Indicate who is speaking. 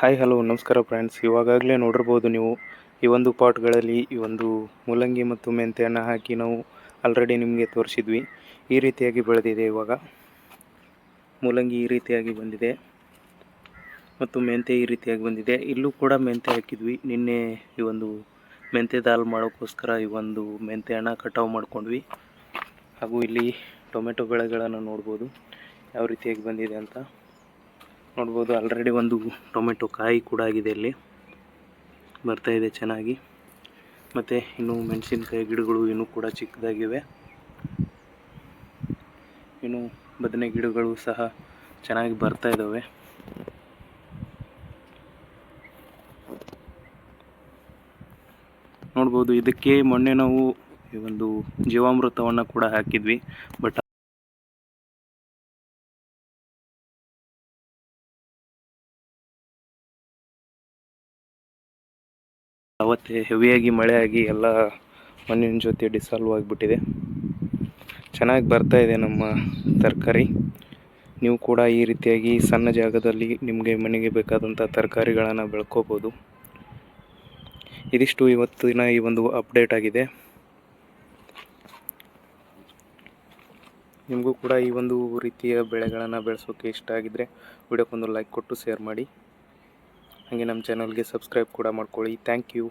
Speaker 1: Hi hello ನಮಸ್ಕಾರ friends. ಇವಾಗಲೇ ನೋಡಿರ್ಬೋದು ನೀವು ಈ ಒಂದು ಪಾಟ್ಗಳಲ್ಲಿ ಈ ಒಂದು ಮೂಲಂಗಿ ಮತ್ತು ಮೆಂತೆಯನ್ನು ಹಾಕಿ ನಾವು ಆಲ್ರೆಡಿ ನಿಮಗೆ ತೋರಿಸಿದ್ವಿ. ಈ ರೀತಿಯಾಗಿ ಬೆಳೆದಿದೆ. ಇವಾಗ ಮೂಲಂಗಿ ಈ ರೀತಿಯಾಗಿ ಬಂದಿದೆ ಮತ್ತು ಮೆಂತೆ ಈ ರೀತಿಯಾಗಿ ಬಂದಿದೆ. ಇಲ್ಲೂ ಕೂಡ ಮೆಂತೆ ಹಾಕಿದ್ವಿ. ನಿನ್ನೆ ಈ ಒಂದು ಮೆಂತೆ ದಾಲ್ ಮಾಡೋಕ್ಕೋಸ್ಕರ ಈ ಒಂದು ಮೆಂತೆಯನ್ನು ಕಟಾವು ಮಾಡ್ಕೊಂಡ್ವಿ. ಹಾಗೂ ಇಲ್ಲಿ ಟೊಮೆಟೊ ಬೆಳೆಗಳನ್ನು ನೋಡ್ಬೋದು ಯಾವ ರೀತಿಯಾಗಿ ಬಂದಿದೆ ಅಂತ ನೋಡ್ಬೋದು. ಆಲ್ರೆಡಿ ಒಂದು ಟೊಮೆಟೊ ಕಾಯಿ ಕೂಡ ಆಗಿದೆ, ಇಲ್ಲಿ ಬರ್ತಾ ಇದೆ ಚೆನ್ನಾಗಿ. ಮತ್ತು ಇನ್ನು ಮೆಣಸಿನಕಾಯಿ ಗಿಡಗಳು ಇನ್ನೂ ಕೂಡ ಚಿಕ್ಕದಾಗಿವೆ. ಇನ್ನು ಬದನೆ ಗಿಡಗಳು ಸಹ ಚೆನ್ನಾಗಿ ಬರ್ತಾ ಇದ್ದಾವೆ. ನೋಡ್ಬೋದು. ಇದಕ್ಕೆ ಮೊನ್ನೆ ನಾವು ಈ ಒಂದು ಜೀವಾಮೃತವನ್ನು ಕೂಡ ಹಾಕಿದ್ವಿ. ಬಟ್ ಅವತ್ತೇ ಹೆವಿಯಾಗಿ ಮಳೆಯಾಗಿ ಎಲ್ಲ ಮಣ್ಣಿನ ಜೊತೆ ಡಿಸಾಲ್ವ್ ಆಗಿಬಿಟ್ಟಿದೆ. ಚೆನ್ನಾಗಿ ಬರ್ತಾ ಇದೆ ನಮ್ಮ ತರಕಾರಿ. ನೀವು ಕೂಡ ಈ ರೀತಿಯಾಗಿ ಸಣ್ಣ ಜಾಗದಲ್ಲಿ ನಿಮಗೆ ಮನೆಗೆ ಬೇಕಾದಂಥ ತರಕಾರಿಗಳನ್ನು ಬೆಳ್ಕೋಬೋದು. ಇದಿಷ್ಟು ಇವತ್ತಿನ ಈ ಒಂದು ಅಪ್ಡೇಟ್ ಆಗಿದೆ. ನಿಮಗೂ ಕೂಡ ಈ ಒಂದು ರೀತಿಯ ಬೆಳೆಗಳನ್ನು ಬೆಳೆಸೋಕ್ಕೆ ಇಷ್ಟ ಆಗಿದ್ದರೆ ವಿಡಿಯೋಕ್ಕೊಂದು ಲೈಕ್ ಕೊಟ್ಟು ಶೇರ್ ಮಾಡಿ. ಹಾಗೆ ನಮ್ಮ ಚಾನಲ್ಗೆ ಸಬ್ಸ್ಕ್ರೈಬ್ ಕೂಡ ಮಾಡ್ಕೊಳ್ಳಿ. Thank you.